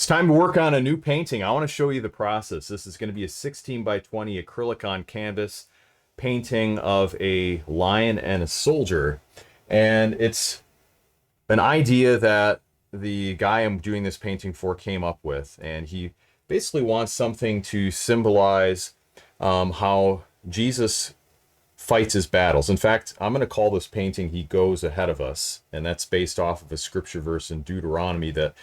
time to work on a new painting. I want to show you the process. This is going to be a 16 by 20 acrylic on canvas painting of a lion and a soldier. And it's an idea that the guy I'm doing this painting for came up with. And he basically wants something to symbolize how Jesus fights his battles. In fact, I'm going to call this painting He Goes Ahead of Us. And that's based off of a scripture verse in Deuteronomy that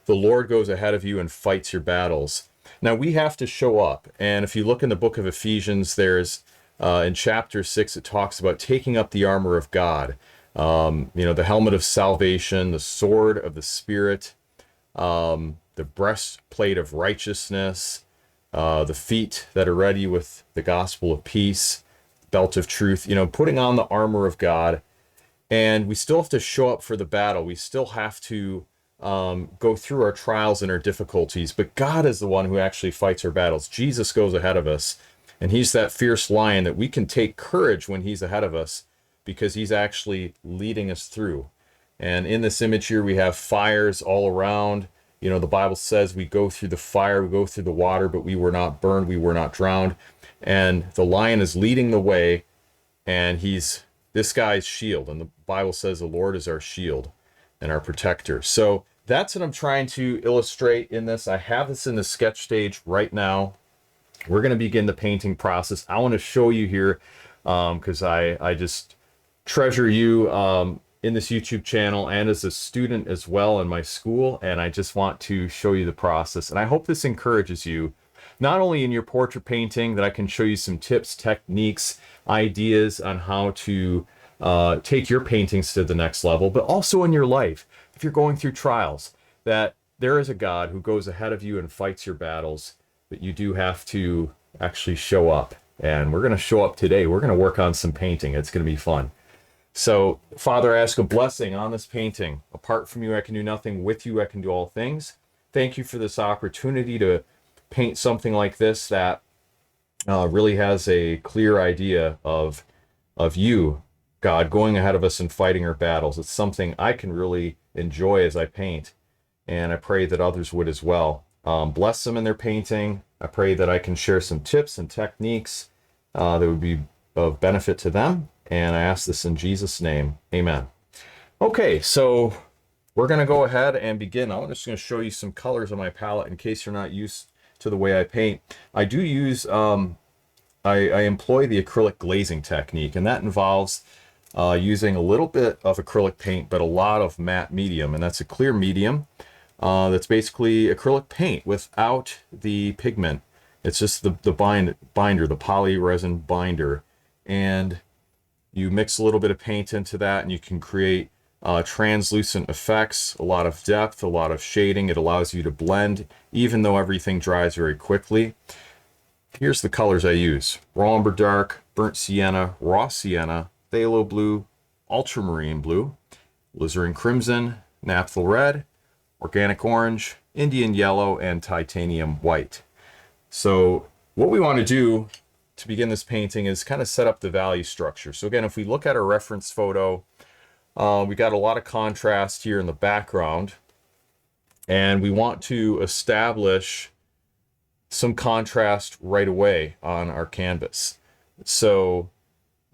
the Lord goes ahead of you and fights your battles. Now, we have to show up. And if you look in the book of Ephesians, there's in chapter 6, it talks about taking up the armor of God. The helmet of salvation, the sword of the Spirit, the breastplate of righteousness, the feet that are ready with the gospel of peace, belt of truth, putting on the armor of God. And we still have to show up for the battle. We still have to go through our trials and our difficulties, but God is the one who actually fights our battles. Jesus goes ahead of us, and he's that fierce lion that we can take courage when he's ahead of us because he's actually leading us through. And in this image here, we have fires all around. The Bible says we go through the fire, we go through the water, but we were not burned, we were not drowned. And the lion is leading the way, and he's this guy's shield. And the Bible says the Lord is our shield and our protector. So that's what I'm trying to illustrate in this. I have this in the sketch stage right now. We're going to begin the painting process. I want to show you here because I just treasure you in this YouTube channel and as a student as well in my school. And I just want to show you the process. And I hope this encourages you, not only in your portrait painting, that I can show you some tips, techniques, ideas on how to take your paintings to the next level, but also in your life. If you're going through trials, that there is a God who goes ahead of you and fights your battles, but you do have to actually show up. And we're going to show up today. We're going to work on some painting. It's going to be fun. So, Father, I ask a blessing on this painting. Apart from you, I can do nothing. With you, I can do all things. Thank you for this opportunity to paint something like this that really has a clear idea of you, God, going ahead of us and fighting our battles. It's something I can really enjoy as I paint, and I pray that others would as well. Bless them in their painting. I pray that I can share some tips and techniques that would be of benefit to them, and I ask this in Jesus' name. Amen. Okay, so we're going to go ahead and begin. I'm just going to show you some colors on my palette in case you're not used to the way I paint. I do use, I employ the acrylic glazing technique, and that involves using a little bit of acrylic paint, but a lot of matte medium, and that's a clear medium. That's basically acrylic paint without the pigment. It's just the binder, the poly resin binder. And you mix a little bit of paint into that, and you can create translucent effects, a lot of depth, a lot of shading. It allows you to blend, even though everything dries very quickly. Here's the colors I use: raw umber dark, burnt sienna, raw sienna, phthalo blue, ultramarine blue, alizarin crimson, naphthol red, organic orange, Indian yellow, and titanium white. So what we want to do to begin this painting is kind of set up the value structure. So again, if we look at our reference photo, we got a lot of contrast here in the background, and we want to establish some contrast right away on our canvas. So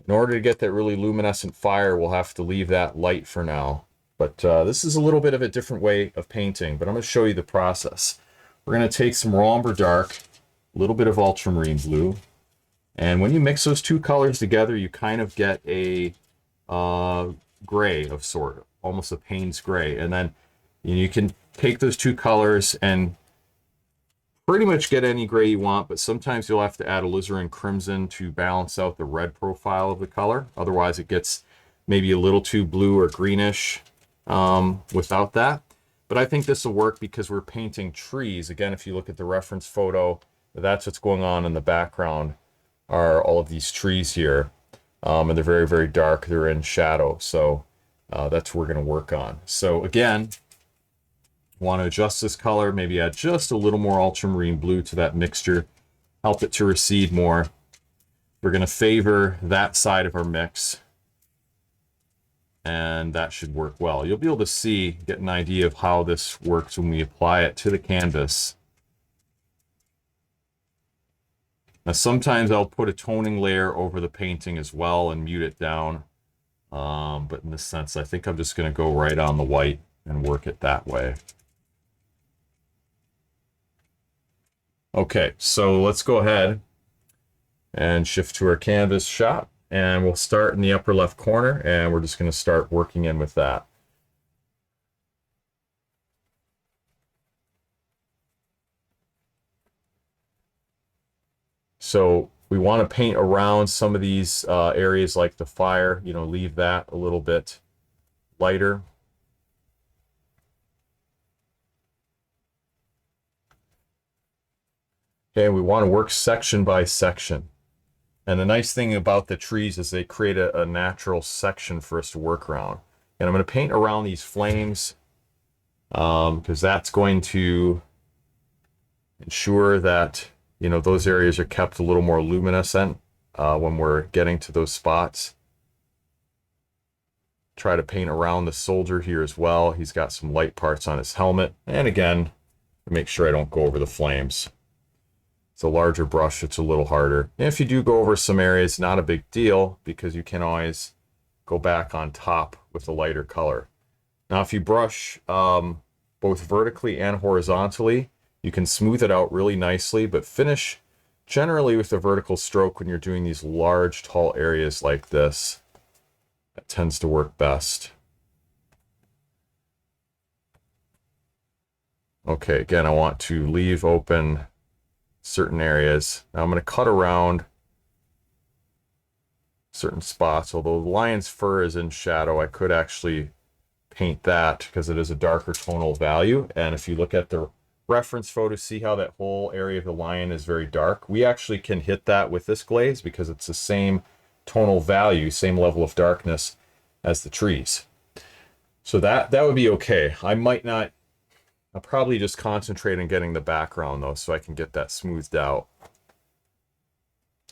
in order to get that really luminescent fire, we'll have to leave that light for now. But this is a little bit of a different way of painting, but I'm going to show you the process. We're going to take some raw umber dark, a little bit of ultramarine blue, and when you mix those two colors together, you kind of get a gray of sort, almost a Payne's gray. And then you can take those two colors and pretty much get any gray you want, but sometimes you'll have to add alizarin crimson to balance out the red profile of the color. Otherwise, it gets maybe a little too blue or greenish without that. But I think this will work because we're painting trees. Again, if you look at the reference photo, that's what's going on in the background, are all of these trees here. And they're very, very dark. They're in shadow. So that's what we're going to work on. So again, want to adjust this color, maybe add just a little more ultramarine blue to that mixture, help it to recede more. We're going to favor that side of our mix. and that should work well. You'll be able to see, get an idea of how this works when we apply it to the canvas. Now sometimes I'll put a toning layer over the painting as well and mute it down. But in this sense, I think I'm just going to go right on the white and work it that way. Okay, so let's go ahead and shift to our canvas shot, and we'll start in the upper left corner, and we're just going to start working in with that. So we want to paint around some of these areas like the fire, you know, leave that a little bit lighter. Okay, we want to work section by section. And the nice thing about the trees is they create a natural section for us to work around. And I'm going to paint around these flames because that's going to ensure that, you know, those areas are kept a little more luminescent when we're getting to those spots. Try to paint around the soldier here as well. He's got some light parts on his helmet. And again, make sure I don't go over the flames. It's a larger brush, it's a little harder. And if you do go over some areas, not a big deal, because you can always go back on top with a lighter color. Now, if you brush both vertically and horizontally, you can smooth it out really nicely, but finish generally with a vertical stroke when you're doing these large, tall areas like this. That tends to work best. Okay, again, I want to leave open certain areas. Now I'm going to cut around certain spots. Although the lion's fur is in shadow, I could actually paint that because it is a darker tonal value. And if you look at the reference photo, see how that whole area of the lion is very dark. We actually can hit that with this glaze because it's the same tonal value, same level of darkness as the trees. So that would be okay. I'll probably just concentrate on getting the background though, so I can get that smoothed out.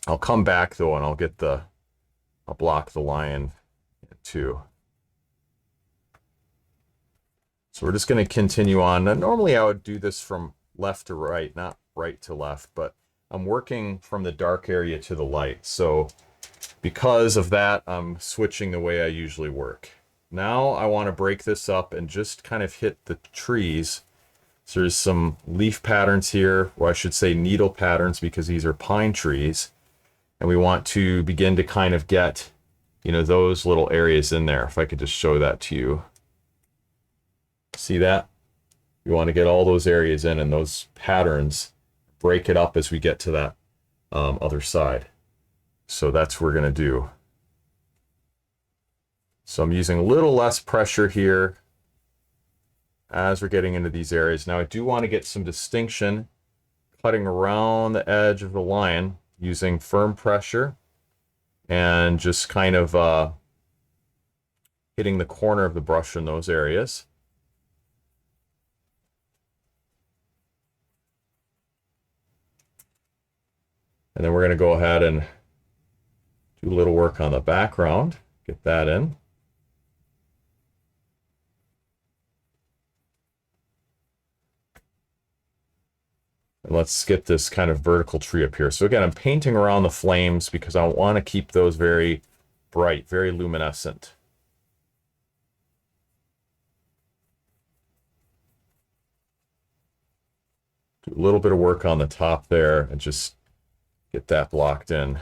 I'll come back though and I'll block the lion too. So we're just going to continue on. Now, normally I would do this from left to right, not right to left, but I'm working from the dark area to the light. So because of that, I'm switching the way I usually work. Now I want to break this up and just kind of hit the trees. So there's some leaf patterns here, or I should say needle patterns, because these are pine trees. And we want to begin to kind of get, you know, those little areas in there. If I could just show that to you. See that? We want to get all those areas in, and those patterns, break it up as we get to that other side. So that's what we're going to do. So I'm using a little less pressure here as we're getting into these areas. Now I do want to get some distinction cutting around the edge of the lion using firm pressure and just kind of hitting the corner of the brush in those areas. And then we're going to go ahead and do a little work on the background, get that in. And let's get this kind of vertical tree up here. So again, I'm painting around the flames because I want to keep those very bright, very luminescent. Do a little bit of work on the top there and just get that blocked in.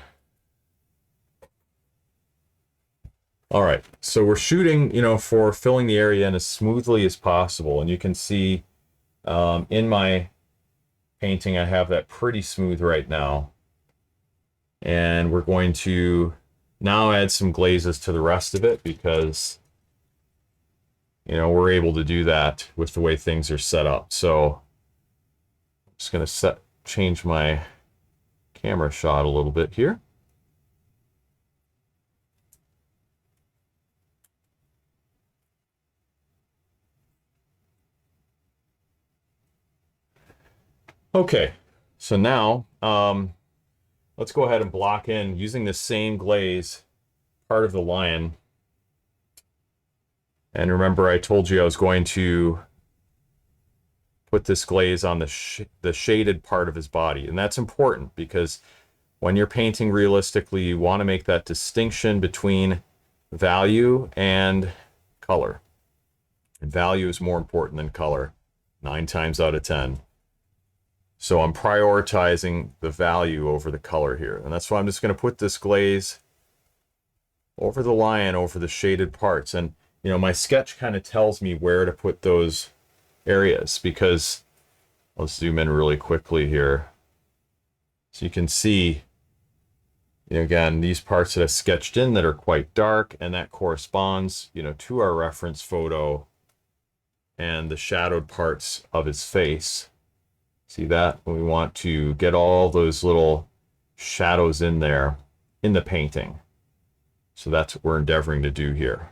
All right, so we're shooting, you know, for filling the area in as smoothly as possible. And you can see in my painting, I have that pretty smooth right now. And we're going to now add some glazes to the rest of it because, you know, we're able to do that with the way things are set up. So I'm just going to change my camera shot a little bit here. Okay, so now let's go ahead and block in using the same glaze part of the lion. And remember, I told you I was going to put this glaze on the shaded part of his body. And that's important because when you're painting realistically, you want to make that distinction between value and color. And value is more important than color, 9 times out of 10. So I'm prioritizing the value over the color here. And that's why I'm just going to put this glaze over the lion, over the shaded parts. And, you know, my sketch kind of tells me where to put those areas, because let's zoom in really quickly here. So you can see, you know, again, these parts that I sketched in that are quite dark, and that corresponds, you know, to our reference photo and the shadowed parts of his face. See that? We want to get all those little shadows in there in the painting. So that's what we're endeavoring to do here.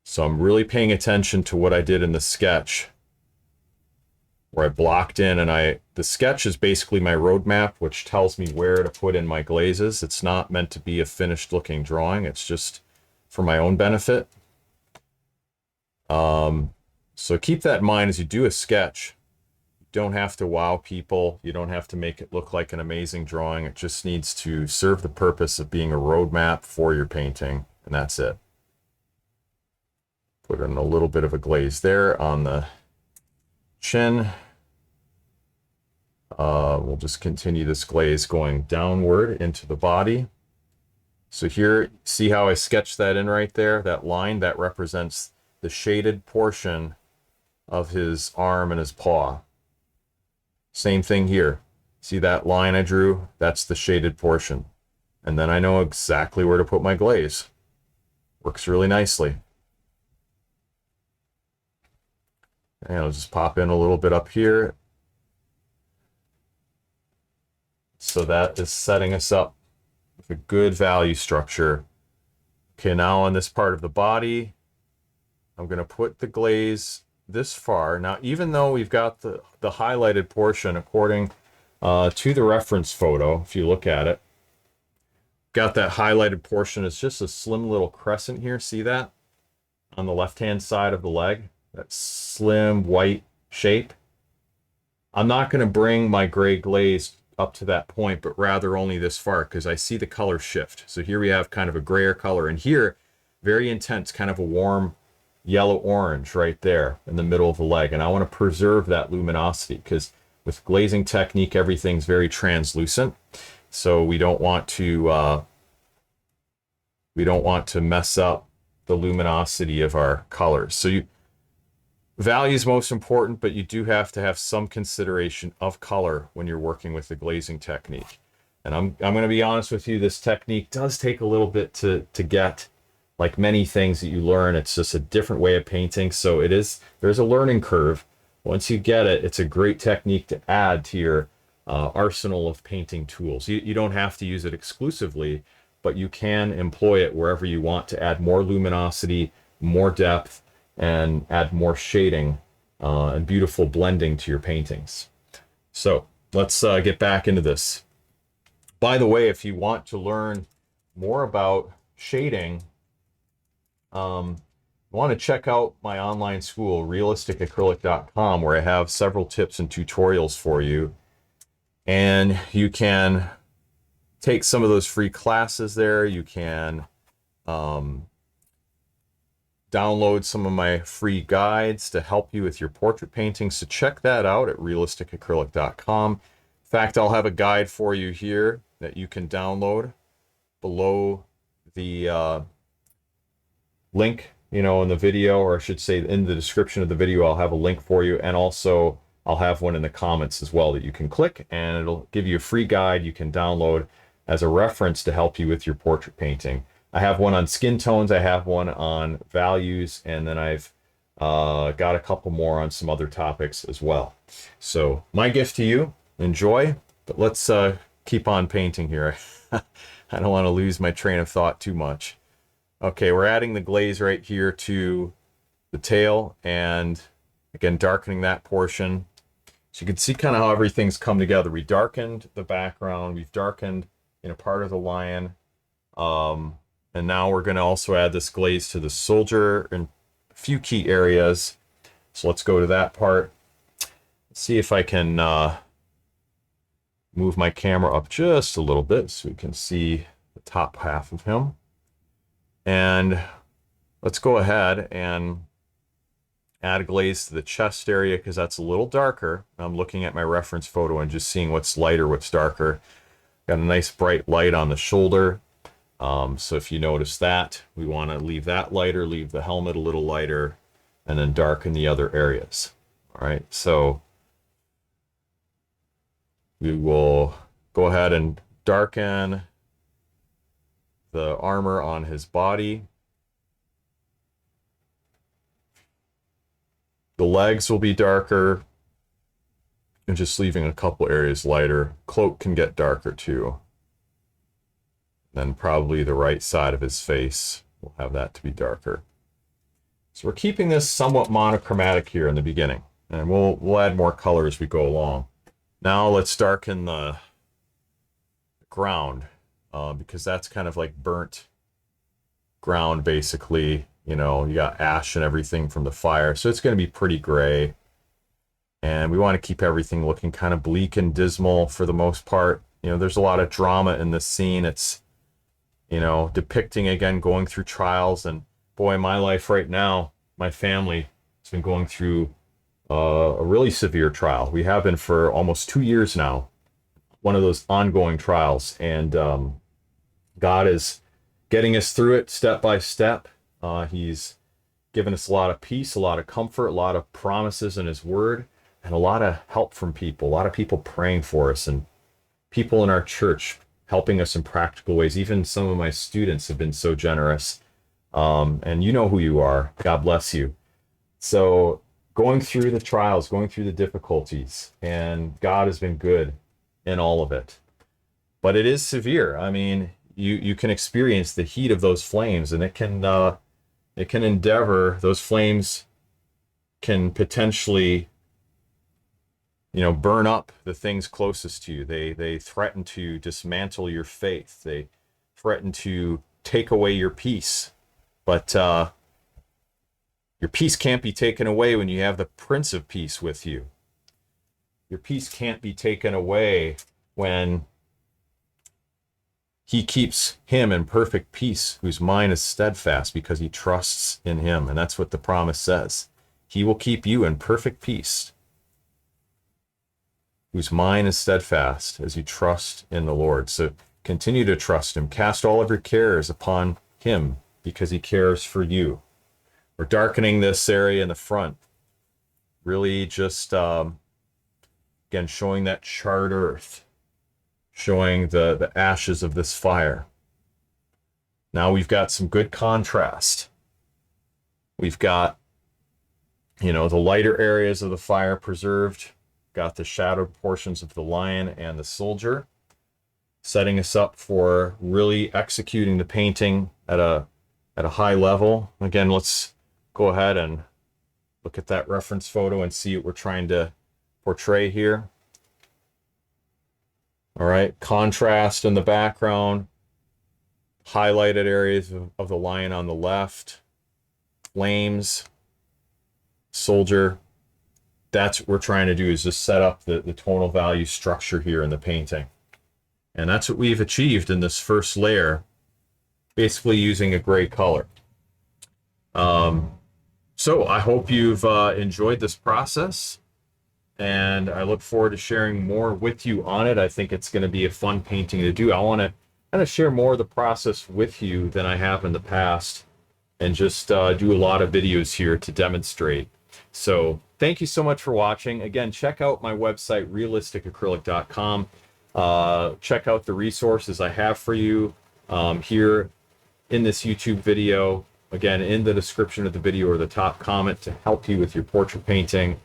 So I'm really paying attention to what I did in the sketch, where I blocked in, and the sketch is basically my roadmap, which tells me where to put in my glazes. It's not meant to be a finished looking drawing. It's just for my own benefit. So keep that in mind as you do a sketch. You don't have to wow people. You don't have to make it look like an amazing drawing. It just needs to serve the purpose of being a roadmap for your painting, and that's it. Put in a little bit of a glaze there on the chin. We'll just continue this glaze going downward into the body. So here, see how I sketched that in right there? That line, that represents the shaded portion of his arm and his paw. Same thing here. See that line I drew? That's the shaded portion. And then I know exactly where to put my glaze. Works really nicely. And I'll just pop in a little bit up here. So that is setting us up with a good value structure. Okay, now on this part of the body, I'm going to put the glaze this far. Now, even though we've got the highlighted portion according to the reference photo, if you look at it, got that highlighted portion. It's just a slim little crescent here. See that? On the left-hand side of the leg, that slim white shape. I'm not going to bring my gray glaze up to that point, but rather only this far, because I see the color shift. So here we have kind of a grayer color, and here, very intense, kind of a warm yellow-orange right there in the middle of the leg. And I want to preserve that luminosity, because with glazing technique, everything's very translucent. So we don't want to mess up the luminosity of our colors. So value is most important, but you do have to have some consideration of color when you're working with the glazing technique. And I'm going to be honest with you, this technique does take a little bit to get. Like many things that you learn, it's just a different way of painting. So there's a learning curve. Once you get it, it's a great technique to add to your arsenal of painting tools. You don't have to use it exclusively, but you can employ it wherever you want to add more luminosity, more depth, and add more shading and beautiful blending to your paintings. So let's get back into this. By the way, if you want to learn more about shading, want to check out my online school, realisticacrylic.com, where I have several tips and tutorials for you. And you can take some of those free classes there. You can download some of my free guides to help you with your portrait painting. So check that out at realisticacrylic.com. In fact, I'll have a guide for you here that you can download below the link, you know, in the video, or I should say in the description of the video. I'll have a link for you, and also I'll have one in the comments as well that you can click, and it'll give you a free guide you can download as a reference to help you with your portrait painting. I have one on skin tones, I have one on values, and then I've got a couple more on some other topics as well. So my gift to you, enjoy, but let's keep on painting here. I don't want to lose my train of thought too much. Okay, we're adding the glaze right here to the tail, and again, darkening that portion. So you can see kind of how everything's come together. We darkened the background, we've darkened, you know, part of the lion. And now we're going to also add this glaze to the soldier in a few key areas. So let's go to that part. See if I can move my camera up just a little bit so we can see the top half of him. And let's go ahead and add a glaze to the chest area because that's a little darker. I'm looking at my reference photo and just seeing what's lighter, what's darker. Got a nice bright light on the shoulder. So if you notice that, we want to leave that lighter, leave the helmet a little lighter, and then darken the other areas. All right, so we will go ahead and darken the armor on his body. The legs will be darker, and just leaving a couple areas lighter. Cloak can get darker too. Then probably the right side of his face, we'll have that to be darker. So we're keeping this somewhat monochromatic here in the beginning, and we'll add more color as we go along. Now let's darken the ground, because that's kind of like burnt ground basically. You know, you got ash and everything from the fire, so it's going to be pretty gray. And we want to keep everything looking kind of bleak and dismal for the most part. You know, there's a lot of drama in this scene. It's, you know, depicting, again, going through trials. And boy, my life right now, my family has been going through a really severe trial. We have been for almost 2 years now, one of those ongoing trials. And God is getting us through it step by step. He's given us a lot of peace, a lot of comfort, a lot of promises in his word, and a lot of help from people, a lot of people praying for us, and people in our church helping us in practical ways. Even some of my students have been so generous. And you know who you are. God bless you. So going through the trials, going through the difficulties, and God has been good in all of it. But it is severe. I mean, you can experience the heat of those flames, and it can endeavor, those flames can potentially, you know, burn up the things closest to you. They threaten to dismantle your faith. They threaten to take away your peace. But your peace can't be taken away when you have the Prince of Peace with you. Your peace can't be taken away when he keeps him in perfect peace, whose mind is steadfast, because he trusts in him. And that's what the promise says. He will keep you in perfect peace, whose mind is steadfast, as you trust in the Lord. So continue to trust him. Cast all of your cares upon him, because he cares for you. We're darkening this area in the front. Really just, again, showing that charred earth, showing the ashes of this fire. Now we've got some good contrast. We've got, you know, the lighter areas of the fire preserved. Got the shadowed portions of the lion and the soldier, setting us up for really executing the painting at a high level. Again, let's go ahead and look at that reference photo and see what we're trying to portray here. All right, contrast in the background, highlighted areas of the lion on the left, flames, soldier. That's what we're trying to do, is just set up the tonal value structure here in the painting. And that's what we've achieved in this first layer, basically using a gray color. So I hope you've enjoyed this process, and I look forward to sharing more with you on it. I think it's going to be a fun painting to do. I want to kind of share more of the process with you than I have in the past, and just do a lot of videos here to demonstrate. So thank you so much for watching. Again, check out my website, realisticacrylic.com. Check out the resources I have for you here in this YouTube video. Again, in the description of the video or the top comment to help you with your portrait painting.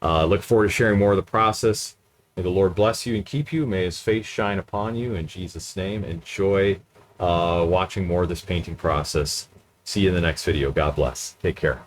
Look forward to sharing more of the process. May the Lord bless you and keep you. May his face shine upon you in Jesus' name. Enjoy watching more of this painting process. See you in the next video. God bless. Take care.